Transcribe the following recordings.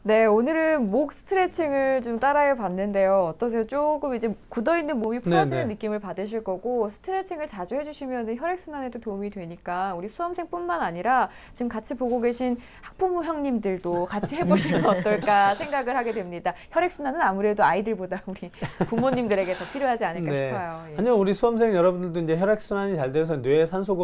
네, 오늘은 목 스트레칭을 좀 따라해 봤는데요. 어떠세요? 조금 이제 굳어있는 몸이 풀어지는 네네. 느낌을 받으실 거고, 스트레칭을 자주 해주시면 혈액순환에도 도움이 되니까, 우리 수험생뿐만 아니라 지금 같이 보고 계신 학부모 형님들도 같이 해보시면 어떨까 생각을 하게 됩니다. 혈액순환은 아무래도 아이들보다 우리 부모님들에게 더 필요하지 않을까 네. 싶어요. 예. 아니요, 우리 수험생 여러분들도 이제 혈액순환이 잘 돼서 뇌에 산소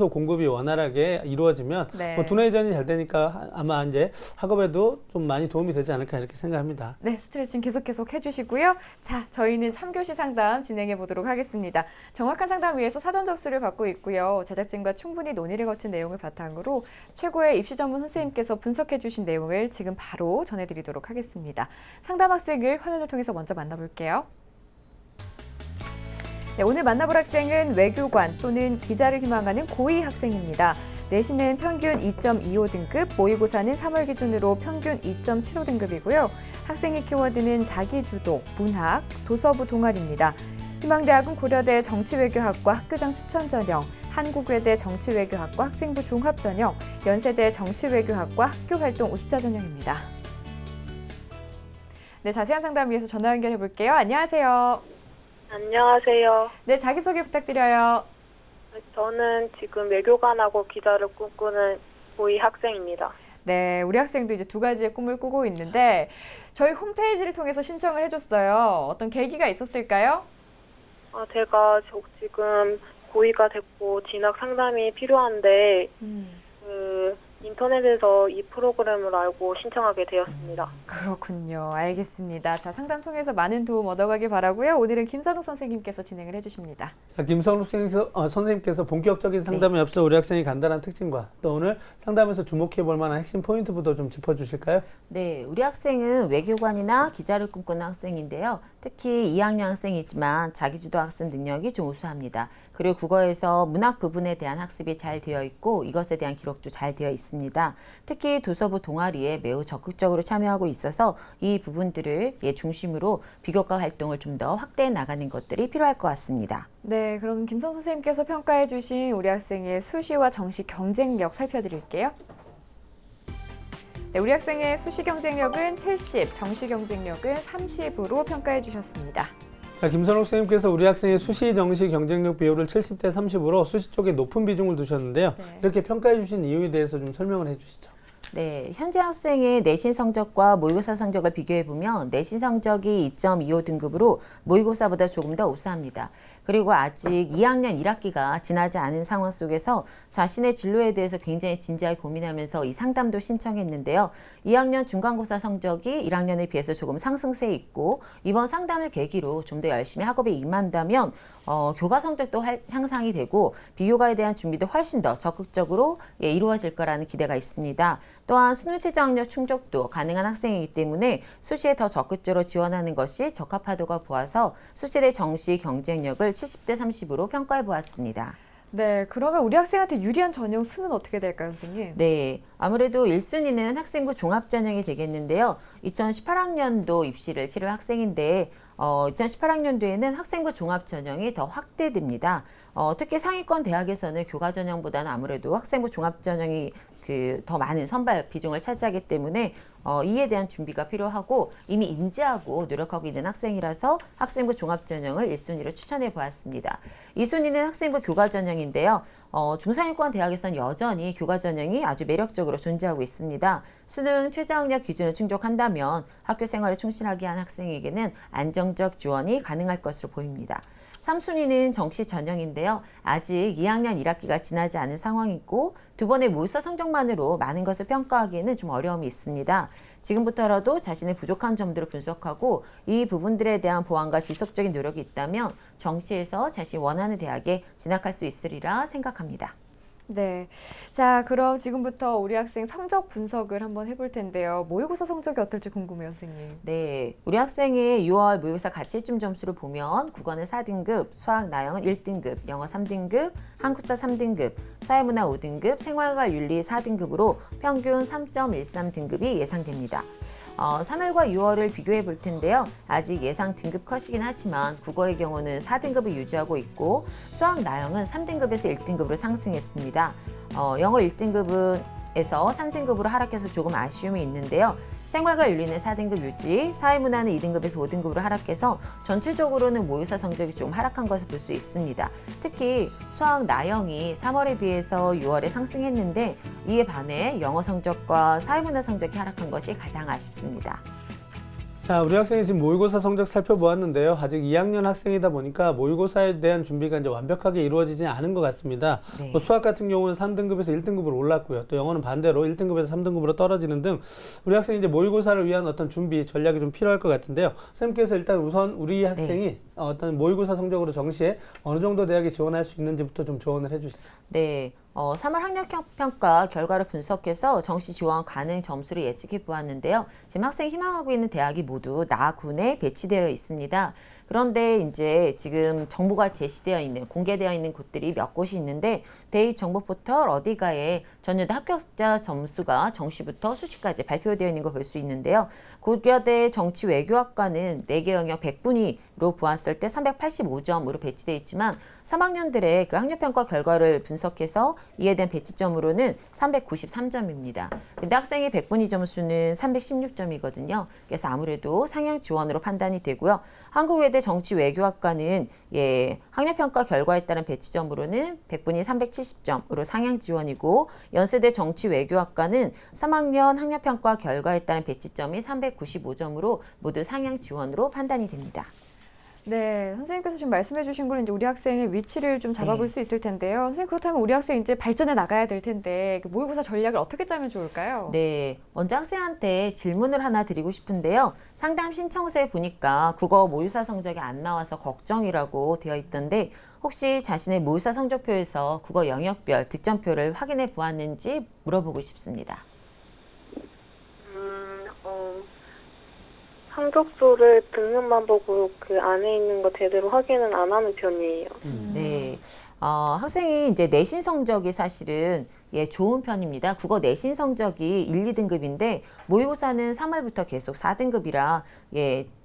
공급이 원활하게 이루어지면 뭐 네. 두뇌전이 잘 되니까 아마 이제 학업에도 좀 많이 도움이 되지 않을까 이렇게 생각합니다. 네, 스트레칭 계속 해주시고요. 자, 저희는 3교시 상담 진행해 보도록 하겠습니다. 정확한 상담 위해서 사전 접수를 받고 있고요. 제작진과 충분히 논의를 거친 내용을 바탕으로 최고의 입시 전문 선생님께서 분석해 주신 내용을 지금 바로 전해드리도록 하겠습니다. 상담 학생을 화면을 통해서 먼저 만나볼게요. 네, 오늘 만나볼 학생은 외교관 또는 기자를 희망하는 고2 학생입니다. 내신은 평균 2.25등급, 모의고사는 3월 기준으로 평균 2.75등급이고요. 학생의 키워드는 자기주도, 문학, 도서부 동아리입니다. 희망대학은 고려대 정치외교학과 학교장 추천전형, 한국외대 정치외교학과 학생부 종합전형, 연세대 정치외교학과 학교활동 우수자 전형입니다. 네, 자세한 상담 위해서 전화 연결해 볼게요. 안녕하세요. 안녕하세요. 네, 자기소개 부탁드려요. 저는 지금 외교관하고 기자를 꿈꾸는 고2 학생입니다. 네, 우리 학생도 이제 두 가지의 꿈을 꾸고 있는데 저희 홈페이지를 통해서 신청을 해줬어요. 어떤 계기가 있었을까요? 제가 지금 고2가 됐고 진학 상담이 필요한데 인터넷에서 이 프로그램을 알고 신청하게 되었습니다. 그렇군요. 알겠습니다. 자, 상담 통해서 많은 도움 얻어가길 바라고요. 오늘은 김선욱 선생님께서 진행을 해주십니다. 자, 김선욱 선생님께서 본격적인 상담에 앞서 우리 학생의 간단한 특징과 또 오늘 상담에서 주목해 볼 만한 핵심 포인트부터 좀 짚어주실까요? 네, 우리 학생은 외교관이나 기자를 꿈꾸는 학생인데요. 특히 2학년 학생이지만 자기주도 학습 능력이 좀 우수합니다. 그리고 국어에서 문학 부분에 대한 학습이 잘 되어 있고 이것에 대한 기록도 잘 되어 있습니다. 특히 도서부 동아리에 매우 적극적으로 참여하고 있어서 이 부분들을 중심으로 비교과 활동을 좀 더 확대해 나가는 것들이 필요할 것 같습니다. 네, 그럼 김선 선생님께서 평가해 주신 우리 학생의 수시와 정시 경쟁력 살펴드릴게요. 네, 우리 학생의 수시 경쟁력은 70, 정시 경쟁력은 30으로 평가해 주셨습니다. 자, 김선욱 선생님께서 우리 학생의 수시 정시 경쟁력 비율을 70대 30으로 수시 쪽에 높은 비중을 두셨는데요. 네. 이렇게 평가해 주신 이유에 대해서 좀 설명을 해 주시죠. 네, 현재 학생의 내신 성적과 모의고사 성적을 비교해 보면 내신 성적이 2.25등급으로 모의고사보다 조금 더 우수합니다. 그리고 아직 2학년 1학기가 지나지 않은 상황 속에서 자신의 진로에 대해서 굉장히 진지하게 고민하면서 이 상담도 신청했는데요. 2학년 중간고사 성적이 1학년에 비해서 조금 상승세에 있고 이번 상담을 계기로 좀 더 열심히 학업에 임한다면 교과 성적도 향상이 되고 비교과에 대한 준비도 훨씬 더 적극적으로 이루어질 거라는 기대가 있습니다. 또한 수능 최저학력 충족도 가능한 학생이기 때문에 수시에 더 적극적으로 지원하는 것이 적합하다고 보아서 수시대 정시 경쟁력을 70대 30으로 평가해 보았습니다. 네, 그러면 우리 학생한테 유리한 전형 수는 어떻게 될까요, 선생님? 네, 아무래도 1순위는 학생부 종합전형이 되겠는데요. 2018학년도 입시를 치를 학생인데 2018학년도에는 학생부 종합전형이 더 확대됩니다. 특히 상위권 대학에서는 교과전형보다는 아무래도 학생부 종합전형이 더 많은 선발 비중을 차지하기 때문에 이에 대한 준비가 필요하고 이미 인지하고 노력하고 있는 학생이라서 학생부 종합전형을 1순위로 추천해 보았습니다. 2순위는 학생부 교과전형인데요. 중상위권 대학에서는 여전히 교과전형이 아주 매력적으로 존재하고 있습니다. 수능 최저학력 기준을 충족한다면 학교 생활에 충실하게 한 학생에게는 안정적 지원이 가능할 것으로 보입니다. 3순위는 정시 전형인데요. 아직 2학년 1학기가 지나지 않은 상황이고 두 번의 모의고사 성적만으로 많은 것을 평가하기에는 좀 어려움이 있습니다. 지금부터라도 자신의 부족한 점들을 분석하고 이 부분들에 대한 보완과 지속적인 노력이 있다면 정시에서 자신이 원하는 대학에 진학할 수 있으리라 생각합니다. 네. 자, 그럼 지금부터 우리 학생 성적 분석을 한번 해볼 텐데요. 모의고사 성적이 어떨지 궁금해요, 선생님. 네, 우리 학생의 6월 모의고사 가채점 점수를 보면 국어는 4등급, 수학 나영은 1등급, 영어 3등급, 한국사 3등급, 사회문화 5등급, 생활과 윤리 4등급으로 평균 3.13등급이 예상됩니다. 3월과 6월을 비교해 볼 텐데요. 아직 예상 등급 컷이긴 하지만 국어의 경우는 4등급을 유지하고 있고 수학 나영은 3등급에서 1등급으로 상승했습니다. 영어 1등급은 에서 3등급으로 하락해서 조금 아쉬움이 있는데요. 생활과 윤리는 4등급 유지, 사회문화는 2등급에서 5등급으로 하락해서 전체적으로는 모의고사 성적이 좀 하락한 것을 볼 수 있습니다. 특히 수학 나영이 3월에 비해서 6월에 상승했는데 이에 반해 영어 성적과 사회문화 성적이 하락한 것이 가장 아쉽습니다. 자, 우리 학생이 지금 모의고사 성적 살펴보았는데요. 아직 2학년 학생이다 보니까 모의고사에 대한 준비가 이제 완벽하게 이루어지지 않은 것 같습니다. 네. 뭐 수학 같은 경우는 3등급에서 1등급으로 올랐고요. 또 영어는 반대로 1등급에서 3등급으로 떨어지는 등 우리 학생이 이제 모의고사를 위한 어떤 준비 전략이 좀 필요할 것 같은데요. 선생님께서 일단 우선 우리 학생이 어떤 모의고사 성적으로 정시에 어느 정도 대학에 지원할 수 있는지부터 좀 조언을 해주시죠. 네, 3월 학력평가 결과를 분석해서 정시 지원 가능 점수를 예측해 보았는데요. 지금 학생이 희망하고 있는 대학이 모두 나군에 배치되어 있습니다. 그런데 이제 지금 정보가 제시되어 있는, 공개되어 있는 곳들이 몇 곳이 있는데 대입 정보 포털 어디가에 전여대 합격자 점수가 정시부터 수시까지 발표되어 있는 걸 볼 수 있는데요. 고려대 정치외교학과는 4개 영역 100분위로 보았을 때 385점으로 배치되어 있지만 3학년들의 그 학력평가 결과를 분석해서 이에 대한 배치점으로는 393점입니다. 근데 학생의 100분위 점수는 316점이거든요. 그래서 아무래도 상향 지원으로 판단이 되고요. 한국외대 정치외교학과는 학력평가 결과에 따른 배치점으로는 100분위 370점으로 상향 지원이고 연세대 정치외교학과는 3학년 학력평가 결과에 따른 배치점이 395점으로 모두 상향 지원으로 판단이 됩니다. 네, 선생님께서 지금 말씀해 주신 거는 이제 우리 학생의 위치를 좀 잡아볼 수 있을 텐데요. 선생님, 그렇다면 우리 학생 이제 발전해 나가야 될 텐데 그 모의고사 전략을 어떻게 짜면 좋을까요? 네, 먼저 학생한테 질문을 하나 드리고 싶은데요. 상담 신청서에 보니까 국어 모의고사 성적이 안 나와서 걱정이라고 되어 있던데 혹시 자신의 모의고사 성적표에서 국어 영역별 득점표를 확인해 보았는지 물어보고 싶습니다. 성적표를 등급만 보고 그 안에 있는 거 제대로 확인은 안 하는 편이에요. 네, 학생이 이제 내신 성적이 사실은 좋은 편입니다. 국어 내신 성적이 1, 2등급인데 모의고사는 3월부터 계속 4등급이라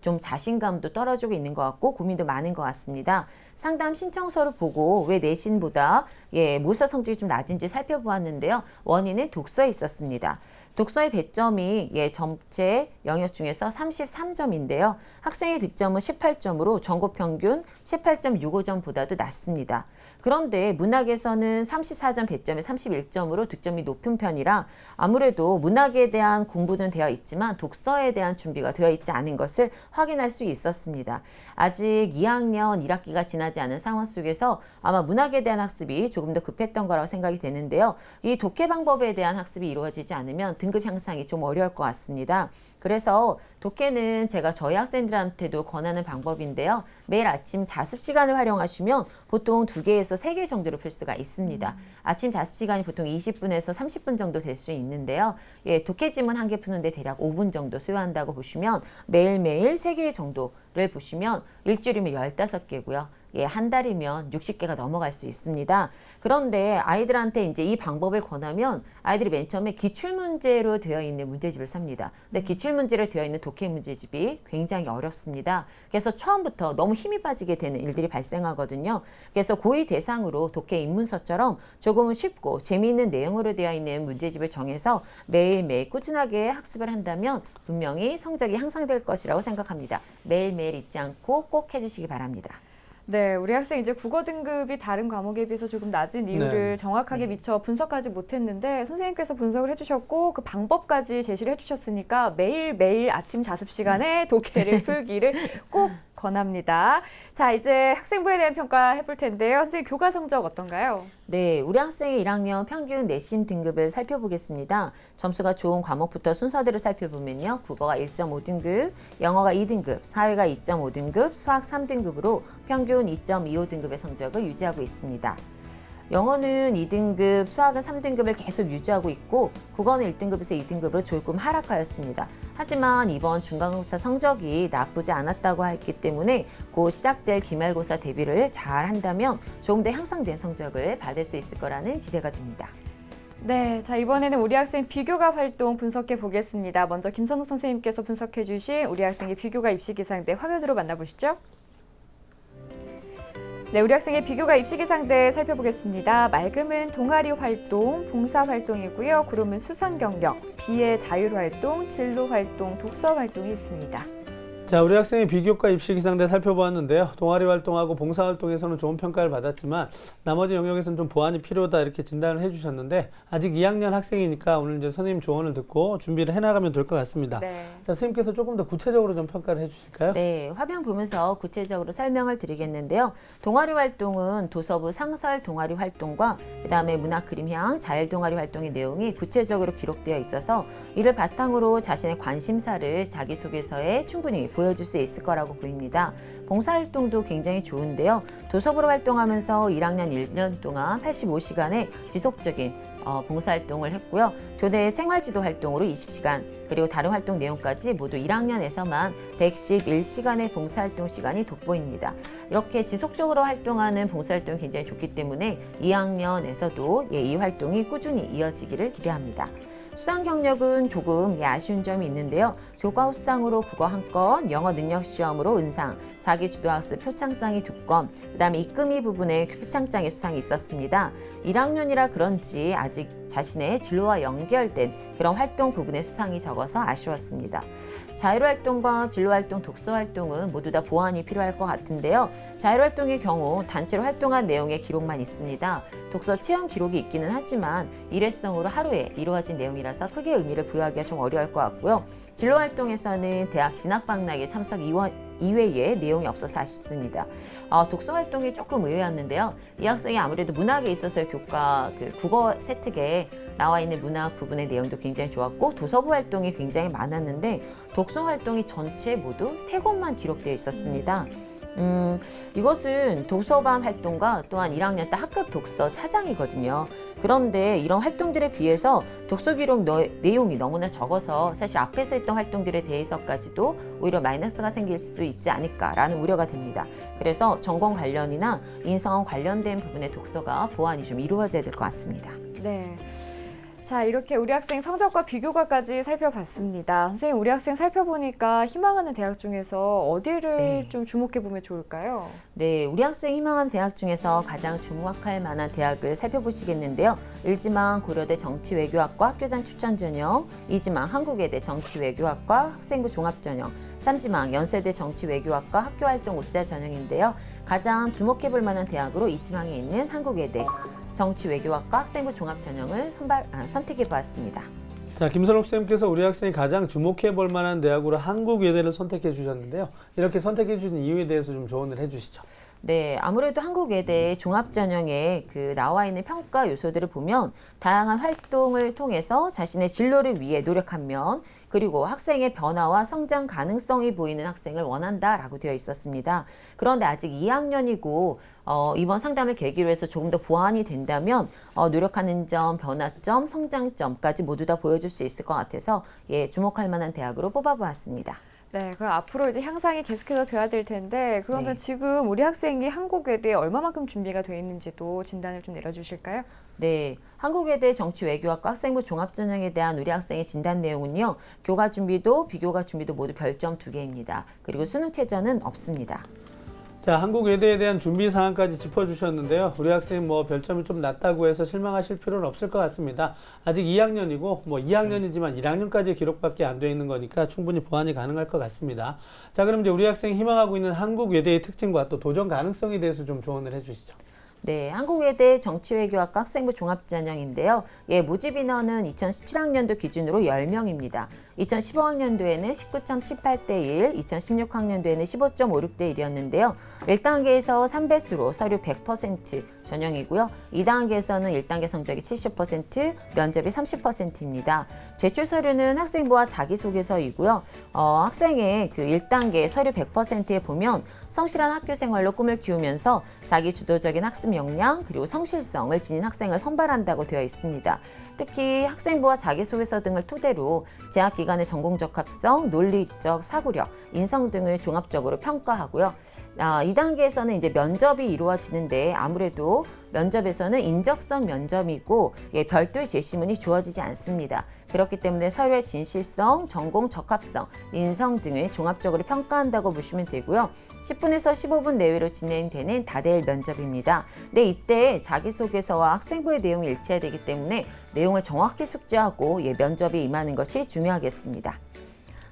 좀 자신감도 떨어지고 있는 것 같고 고민도 많은 것 같습니다. 상담 신청서를 보고 왜 내신보다 모의고사 성적이 좀 낮은지 살펴보았는데요. 원인은 독서에 있었습니다. 독서의 배점이 전체 영역 중에서 33점인데요. 학생의 득점은 18점으로 전국 평균 18.65점보다도 낮습니다. 그런데 문학에서는 34점 배점에 31점으로 득점이 높은 편이라 아무래도 문학에 대한 공부는 되어 있지만 독서에 대한 준비가 되어 있지 않은 것을 확인할 수 있었습니다. 아직 2학년 1학기가 지나지 않은 상황 속에서 아마 문학에 대한 학습이 조금 더 급했던 거라고 생각이 되는데요. 이 독해 방법에 대한 학습이 이루어지지 않으면 등급 향상이 좀 어려울 것 같습니다. 그래서 독해는 제가 저희 학생들한테도 권하는 방법인데요. 매일 아침 자습 시간을 활용하시면 보통 2개에서 3개 정도로 풀 수가 있습니다. 아침 자습 시간이 보통 20분에서 30분 정도 될 수 있는데요. 독해 지문 1개 푸는데 대략 5분 정도 소요한다고 보시면 매일매일 3개 정도를 보시면 일주일이면 15개고요. 한 달이면 60개가 넘어갈 수 있습니다. 그런데 아이들한테 이제 이 방법을 권하면 아이들이 맨 처음에 기출문제로 되어 있는 문제집을 삽니다. 근데 기출문제로 되어 있는 독해 문제집이 굉장히 어렵습니다. 그래서 처음부터 너무 힘이 빠지게 되는 일들이 발생하거든요. 그래서 고2 대상으로 독해 입문서처럼 조금은 쉽고 재미있는 내용으로 되어 있는 문제집을 정해서 매일매일 꾸준하게 학습을 한다면 분명히 성적이 향상될 것이라고 생각합니다. 매일매일 잊지 않고 꼭 해주시기 바랍니다. 네, 우리 학생 이제 국어 등급이 다른 과목에 비해서 조금 낮은 이유를 정확하게 미처 분석하지 못했는데 선생님께서 분석을 해주셨고 그 방법까지 제시를 해주셨으니까 매일매일 아침 자습 시간에 독해를 풀기를 꼭 권합니다. 자, 이제 학생부에 대한 평가 해볼 텐데요. 선생님, 교과 성적 어떤가요? 네, 우리 학생의 1학년 평균 내신 등급을 살펴보겠습니다. 점수가 좋은 과목부터 순서대로 살펴보면요. 국어가 1.5등급, 영어가 2등급, 사회가 2.5등급, 수학 3등급으로 평균 2.25등급의 성적을 유지하고 있습니다. 영어는 2등급, 수학은 3등급을 계속 유지하고 있고 국어는 1등급에서 2등급으로 조금 하락하였습니다. 하지만 이번 중간고사 성적이 나쁘지 않았다고 했기 때문에 곧 시작될 기말고사 대비를 잘 한다면 조금 더 향상된 성적을 받을 수 있을 거라는 기대가 됩니다. 네, 자 이번에는 우리 학생 비교과 활동 분석해 보겠습니다. 먼저 김선욱 선생님께서 분석해 주신 우리 학생의 비교과 입시 기상대 화면으로 만나보시죠. 네, 우리 학생의 비교과 입시기 상대 살펴보겠습니다. 맑음은 동아리 활동, 봉사 활동이고요. 구름은 수상 경력, 비의 자율 활동, 진로 활동, 독서 활동이 있습니다. 자, 우리 학생의 비교과 입시 기상대 살펴보았는데요. 동아리 활동하고 봉사 활동에서는 좋은 평가를 받았지만 나머지 영역에서는 좀 보완이 필요하다 이렇게 진단을 해주셨는데 아직 2학년 학생이니까 오늘 이제 선생님 조언을 듣고 준비를 해나가면 될 것 같습니다. 네. 자, 선생님께서 조금 더 구체적으로 좀 평가를 해주실까요? 네, 화면 보면서 구체적으로 설명을 드리겠는데요. 동아리 활동은 도서부 상설 동아리 활동과 그다음에 문학 그림향 자율 동아리 활동의 내용이 구체적으로 기록되어 있어서 이를 바탕으로 자신의 관심사를 자기소개서에 충분히 보여줄 수 있을 거라고 보입니다. 봉사활동도 굉장히 좋은데요. 도서부로 활동하면서 1학년 1년 동안 85시간의 지속적인 봉사활동을 했고요. 교내 생활지도 활동으로 20시간, 그리고 다른 활동 내용까지 모두 1학년에서만 111시간의 봉사활동 시간이 돋보입니다. 이렇게 지속적으로 활동하는 봉사활동이 굉장히 좋기 때문에 2학년에서도 이 활동이 꾸준히 이어지기를 기대합니다. 수상 경력은 조금 아쉬운 점이 있는데요. 교과 후상으로 국어 1건, 영어 능력 시험으로 은상, 자기주도학습 표창장이 2건, 그다음에 이금희 부분에 표창장의 수상이 있었습니다. 1학년이라 그런지 아직 자신의 진로와 연결된 그런 활동 부분의 수상이 적어서 아쉬웠습니다. 자율활동과 진로활동, 독서활동은 모두 다 보완이 필요할 것 같은데요. 자율활동의 경우 단체로 활동한 내용의 기록만 있습니다. 독서 체험 기록이 있기는 하지만 일회성으로 하루에 이루어진 내용이라서 크게 의미를 부여하기가 좀 어려울 것 같고요. 진로활동에서는 대학 진학박람회 참석 이외에 내용이 없어서 아쉽습니다. 독서활동이 조금 의외였는데요. 이 학생이 아무래도 문학에 있어서 교과 국어 세특에 나와 있는 문학 부분의 내용도 굉장히 좋았고 도서부 활동이 굉장히 많았는데 독서 활동이 전체 모두 3곳만 기록되어 있었습니다. 이것은 도서관 활동과 또한 1학년 때 학급 독서 차장이거든요. 그런데 이런 활동들에 비해서 독서 기록 내용이 너무나 적어서 사실 앞에서 했던 활동들에 대해서까지도 오히려 마이너스가 생길 수도 있지 않을까라는 우려가 됩니다. 그래서 전공 관련이나 인성원 관련된 부분의 독서가 보완이 좀 이루어져야 될 것 같습니다. 네. 자, 이렇게 우리 학생 성적과 비교과까지 살펴봤습니다. 선생님, 우리 학생 살펴보니까 희망하는 대학 중에서 어디를 좀 주목해보면 좋을까요? 네, 우리 학생 희망하는 대학 중에서 가장 주목할 만한 대학을 살펴보시겠는데요. 1지망 고려대 정치외교학과 학교장 추천 전형, 2지망 한국외대 정치외교학과 학생부 종합전형, 3지망 연세대 정치외교학과 학교활동 우자 전형인데요. 가장 주목해볼 만한 대학으로 2지망에 있는 한국외대 정치외교학과 학생부 종합전형을 선택해 보았습니다. 자, 김선옥 선생님께서 우리 학생이 가장 주목해 볼 만한 대학으로 한국외대를 선택해 주셨는데요. 이렇게 선택해 주신 이유에 대해서 좀 조언을 해 주시죠. 네, 아무래도 한국외대 종합전형에 나와 있는 평가 요소들을 보면 다양한 활동을 통해서 자신의 진로를 위해 노력한 면, 그리고 학생의 변화와 성장 가능성이 보이는 학생을 원한다라고 되어 있었습니다. 그런데 아직 2학년이고 이번 상담을 계기로 해서 조금 더 보완이 된다면 노력하는 점, 변화점, 성장점까지 모두 다 보여줄 수 있을 것 같아서 주목할 만한 대학으로 뽑아보았습니다. 네, 그럼 앞으로 이제 향상이 계속해서 돼야 될 텐데 그러면 지금 우리 학생이 한국외대에 얼마만큼 준비가 돼 있는지도 진단을 좀 내려주실까요? 네, 한국외대 정치외교학과 학생부 종합전형에 대한 우리 학생의 진단 내용은요. 교과 준비도 비교과 준비도 모두 별점 2개입니다. 그리고 수능 최저는 없습니다. 자, 한국외대에 대한 준비 사항까지 짚어주셨는데요. 우리 학생 별점이 좀 낮다고 해서 실망하실 필요는 없을 것 같습니다. 아직 2학년이고 2학년이지만 1학년까지 기록밖에 안 돼 있는 거니까 충분히 보완이 가능할 것 같습니다. 자, 그럼 이제 우리 학생이 희망하고 있는 한국외대의 특징과 또 도전 가능성에 대해서 좀 조언을 해주시죠. 네, 한국외대 정치외교학과 학생부 종합전형인데요. 모집 인원은 2017학년도 기준으로 10명입니다. 2015학년도에는 19.78대 1, 2016학년도에는 15.56대 1이었는데요. 1단계에서 3배수로 서류 100% 전형이고요. 2단계에서는 1단계 성적이 70%, 면접이 30%입니다. 제출 서류는 학생부와 자기소개서이고요. 학생의 1단계 서류 100%에 보면 성실한 학교 생활로 꿈을 키우면서 자기 주도적인 학습 역량 그리고 성실성을 지닌 학생을 선발한다고 되어 있습니다. 특히 학생부와 자기소개서 등을 토대로 재학 기간의 전공적 합성, 논리적 사고력, 인성 등을 종합적으로 평가하고요. 2단계에서는 이제 면접이 이루어지는데 아무래도 면접에서는 인적성 면접이고 별도의 제시문이 주어지지 않습니다. 그렇기 때문에 서류의 진실성, 전공 적합성, 인성 등을 종합적으로 평가한다고 보시면 되고요. 10분에서 15분 내외로 진행되는 다대일 면접입니다. 근데 이때 자기소개서와 학생부의 내용이 일치해야 되기 때문에 내용을 정확히 숙지하고 면접에 임하는 것이 중요하겠습니다.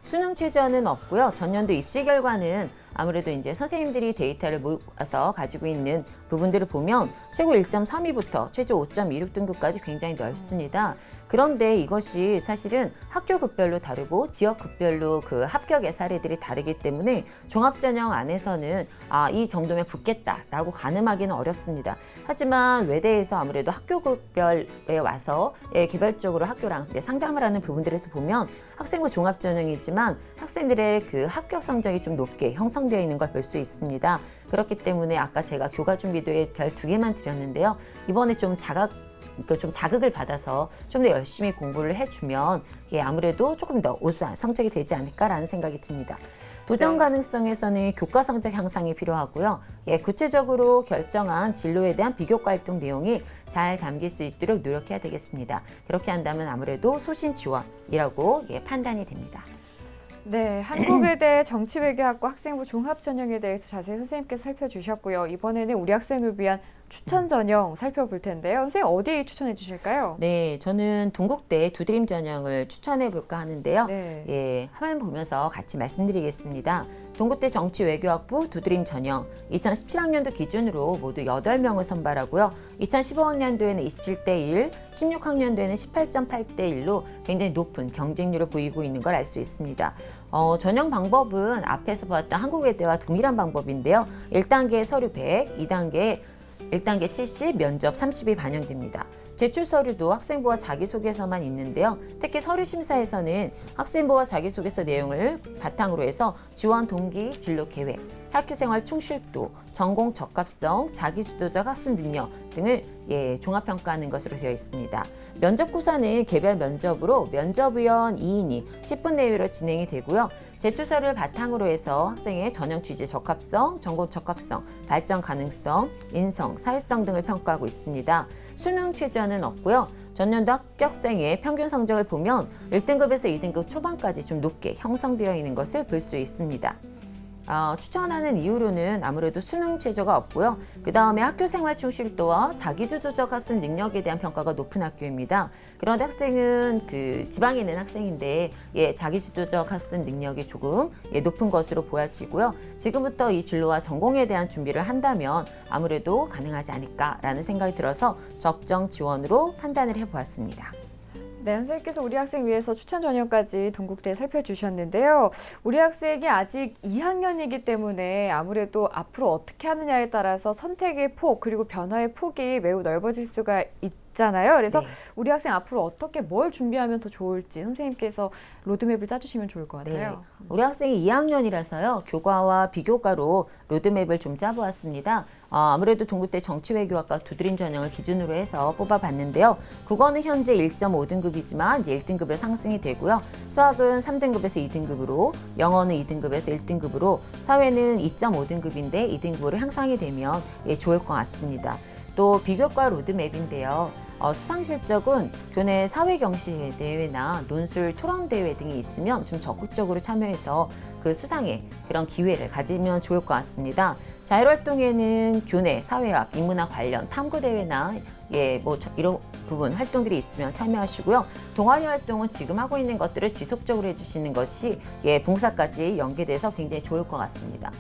수능 최저는 없고요. 전년도 입시 결과는 아무래도 이제 선생님들이 데이터를 모아서 가지고 있는 부분들을 보면 최고 1.32부터 최저 5.26 등급까지 굉장히 넓습니다. 그런데 이것이 사실은 학교급별로 다르고 지역급별로 그 합격의 사례들이 다르기 때문에 종합전형 안에서는 이 정도면 붙겠다라고 가늠하기는 어렵습니다. 하지만 외대에서 아무래도 학교급별에 와서 개별적으로 학교랑 상담을 하는 부분들에서 보면 학생부 종합전형이지만 학생들의 그 합격 성적이 좀 높게 형성되어 있는 걸 볼 수 있습니다. 그렇기 때문에 아까 제가 교과준비도에 별 2개만 드렸는데요. 이번에 좀 자극을 받아서 좀 더 열심히 공부를 해주면 아무래도 조금 더 우수한 성적이 되지 않을까라는 생각이 듭니다. 도전 가능성에서는 교과 성적 향상이 필요하고요. 구체적으로 결정한 진로에 대한 비교과 활동 내용이 잘 담길 수 있도록 노력해야 되겠습니다. 그렇게 한다면 아무래도 소신 지원이라고 판단이 됩니다. 네, 한국외대 정치외교학과 학생부 종합전형에 대해서 자세히 선생님께서 살펴주셨고요. 이번에는 우리 학생을 위한 추천 전형 살펴볼 텐데요. 선생님 어디 추천해 주실까요? 네, 저는 동국대 두드림 전형을 추천해 볼까 하는데요. 네. 화면 보면서 같이 말씀드리겠습니다. 동국대 정치외교학부 두드림 전형 2017학년도 기준으로 모두 8명을 선발하고요. 2015학년도에는 27대 1, 16학년도에는 18.8대 1로 굉장히 높은 경쟁률을 보이고 있는 걸 알 수 있습니다. 전형 방법은 앞에서 봤던 한국외대와 동일한 방법인데요. 1단계 서류 100, 2단계 1단계 70, 면접 30이 반영됩니다. 제출 서류도 학생부와 자기소개서만 있는데요. 특히 서류 심사에서는 학생부와 자기소개서 내용을 바탕으로 해서 지원 동기, 진로 계획, 학교생활 충실도, 전공 적합성, 자기주도적 학습 능력 등을 종합평가하는 것으로 되어 있습니다. 면접구사는 개별 면접으로 면접위원 2인이 10분 내외로 진행이 되고요. 제출서를 바탕으로 해서 학생의 전형 취지 적합성, 전공 적합성, 발전 가능성, 인성, 사회성 등을 평가하고 있습니다. 수능 최저는 없고요. 전년도 합격생의 평균 성적을 보면 1등급에서 2등급 초반까지 좀 높게 형성되어 있는 것을 볼 수 있습니다. 추천하는 이유로는 아무래도 수능 최저가 없고요. 그 다음에 학교생활 충실도와 자기주도적 학습 능력에 대한 평가가 높은 학교입니다. 그런데 학생은 지방에 있는 학생인데 자기주도적 학습 능력이 조금 높은 것으로 보여지고요. 지금부터 이 진로와 전공에 대한 준비를 한다면 아무래도 가능하지 않을까라는 생각이 들어서 적정 지원으로 판단을 해보았습니다. 네, 선생님께서 우리 학생 위해서 추천 전형까지 동국대에 살펴주셨는데요. 우리 학생이 아직 2학년이기 때문에 아무래도 앞으로 어떻게 하느냐에 따라서 선택의 폭 그리고 변화의 폭이 매우 넓어질 수가 있잖아요. 그래서 우리 학생 앞으로 어떻게 뭘 준비하면 더 좋을지 선생님께서 로드맵을 짜주시면 좋을 것 같아요. 우리 학생이 2학년이라서요. 교과와 비교과로 로드맵을 좀 짜보았습니다. 아무래도 동국대 정치외교학과 두드림 전형을 기준으로 해서 뽑아봤는데요. 국어는 현재 1.5등급이지만 이제 1등급으로 상승이 되고요. 수학은 3등급에서 2등급으로, 영어는 2등급에서 1등급으로, 사회는 2.5등급인데 2등급으로 향상이 되면 좋을 것 같습니다. 또 비교과 로드맵인데요. 수상 실적은 교내 사회경시 대회나 논술 토론 대회 등이 있으면 좀 적극적으로 참여해서 그 수상의 그런 기회를 가지면 좋을 것 같습니다. 자율활동에는 교내 사회학, 인문학 관련 탐구 대회나 이런 부분 활동들이 있으면 참여하시고요. 동아리 활동은 지금 하고 있는 것들을 지속적으로 해주시는 것이 봉사까지 연계돼서 굉장히 좋을 것 같습니다.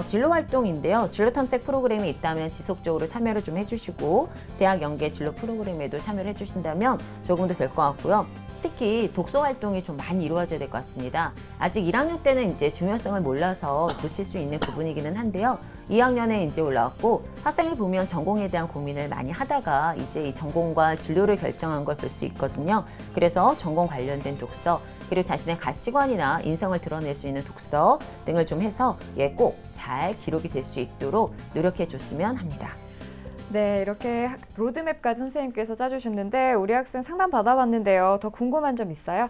진로 활동인데요. 진로 탐색 프로그램이 있다면 지속적으로 참여를 좀 해주시고 대학 연계 진로 프로그램에도 참여를 해주신다면 조금 더 될 것 같고요. 특히 독서 활동이 좀 많이 이루어져야 될 것 같습니다. 아직 1학년 때는 이제 중요성을 몰라서 놓칠 수 있는 부분이기는 한데요. 2학년에 이제 올라왔고 학생이 보면 전공에 대한 고민을 많이 하다가 이제 이 전공과 진로를 결정한 걸 볼 수 있거든요. 그래서 전공 관련된 독서 그리고 자신의 가치관이나 인성을 드러낼 수 있는 독서 등을 좀 해서 꼭 잘 기록이 될 수 있도록 노력해 줬으면 합니다. 네, 이렇게 로드맵까지 선생님께서 짜주셨는데 우리 학생 상담 받아봤는데요. 더 궁금한 점 있어요?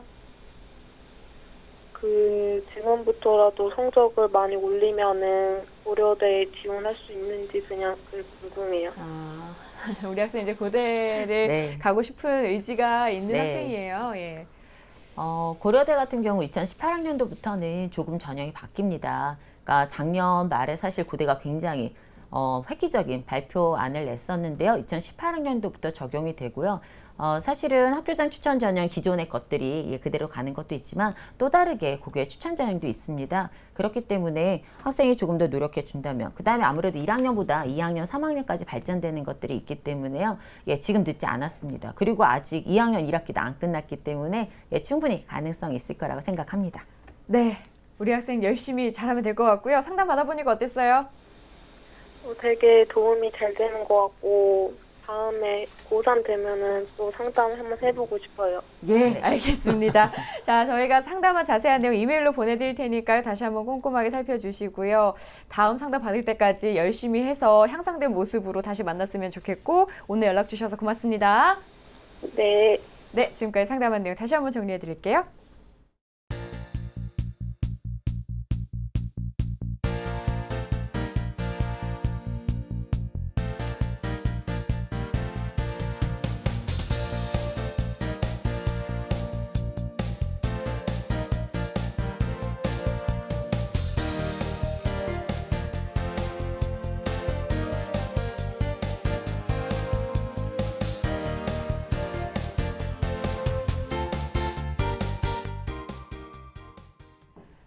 지금부터라도 성적을 많이 올리면은 고려대에 지원할 수 있는지 그냥 궁금해요. 우리 학생 이제 고대를 가고 싶은 의지가 있는 학생이에요. 고려대 같은 경우 2018학년도부터는 조금 전형이 바뀝니다. 그러니까 작년 말에 사실 고대가 굉장히 획기적인 발표안을 냈었는데요. 2018학년도부터 적용이 되고요. 사실은 학교장 추천 전형 기존의 것들이 그대로 가는 것도 있지만 또 다르게 고교의 추천 전형도 있습니다. 그렇기 때문에 학생이 조금 더 노력해 준다면 그 다음에 아무래도 1학년보다 2학년, 3학년까지 발전되는 것들이 있기 때문에요. 지금 늦지 않았습니다. 그리고 아직 2학년 1학기도 안 끝났기 때문에 충분히 가능성이 있을 거라고 생각합니다. 네, 우리 학생 열심히 잘하면 될 것 같고요. 상담 받아보니까 어땠어요? 되게 도움이 잘 되는 것 같고 다음에 고3 되면은 또 상담 한번 해보고 싶어요. 예, 알겠습니다. 자, 저희가 상담한 자세한 내용 이메일로 보내드릴 테니까요. 다시 한번 꼼꼼하게 살펴주시고요. 다음 상담 받을 때까지 열심히 해서 향상된 모습으로 다시 만났으면 좋겠고 오늘 연락 주셔서 고맙습니다. 네. 네, 지금까지 상담한 내용 다시 한번 정리해드릴게요.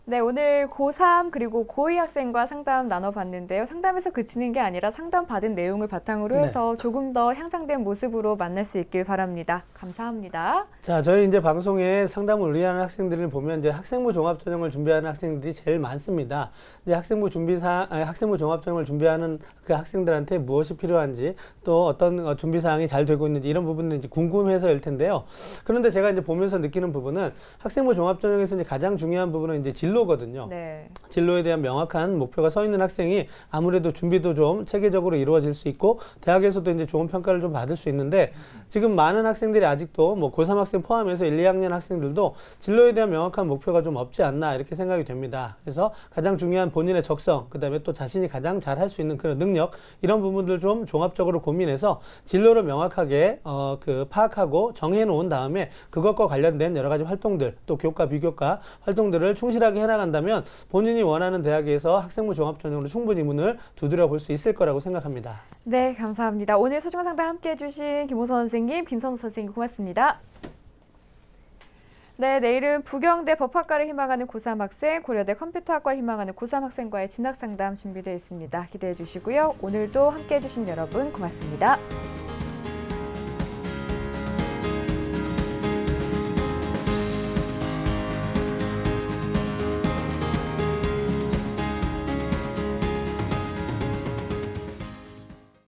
네, 오늘 고3 그리고 고2 학생과 상담 나눠봤는데요. 상담에서 그치는 게 아니라 상담 받은 내용을 바탕으로 해서 조금 더 향상된 모습으로 만날 수 있길 바랍니다. 감사합니다. 자, 저희 이제 방송에 상담을 의뢰하는 학생들을 보면 이제 학생부 종합 전형을 준비하는 학생들이 제일 많습니다. 이제 학생부 종합 전형을 준비하는 그 학생들한테 무엇이 필요한지 또 어떤 준비 사항이 잘 되고 있는지 이런 부분들이 이제 궁금해서일 텐데요. 그런데 제가 이제 보면서 느끼는 부분은 학생부 종합 전형에서 이제 가장 중요한 부분은 이제 진로거든요. 네. 진로에 대한 명확한 목표가 서 있는 학생이 아무래도 준비도 좀 체계적으로 이루어질 수 있고 대학에서도 이제 좋은 평가를 좀 받을 수 있는데 지금 많은 학생들이 아직도 뭐 고3 학생 포함해서 1, 2학년 학생들도 진로에 대한 명확한 목표가 좀 없지 않나 이렇게 생각이 됩니다. 그래서 가장 중요한 본인의 적성, 그다음에 또 자신이 가장 잘 할 수 있는 그런 능력 이런 부분들 좀 종합적으로 고민해서 진로를 명확하게 파악하고 정해 놓은 다음에 그것과 관련된 여러 가지 활동들 또 교과 비교과 활동들을 충실하게 해나간다면 본인이 원하는 대학에서 학생부 종합 전형으로 충분히 문을 두드려 볼 수 있을 거라고 생각합니다. 네, 감사합니다. 오늘 소중한 상담 함께해 주신 김호선 선생님, 김선우 선생님 고맙습니다. 네, 내일은 부경대 법학과를 희망하는 고3 학생, 고려대 컴퓨터학과를 희망하는 고3 학생과의 진학상담 준비되어 있습니다. 기대해 주시고요. 오늘도 함께해 주신 여러분 고맙습니다.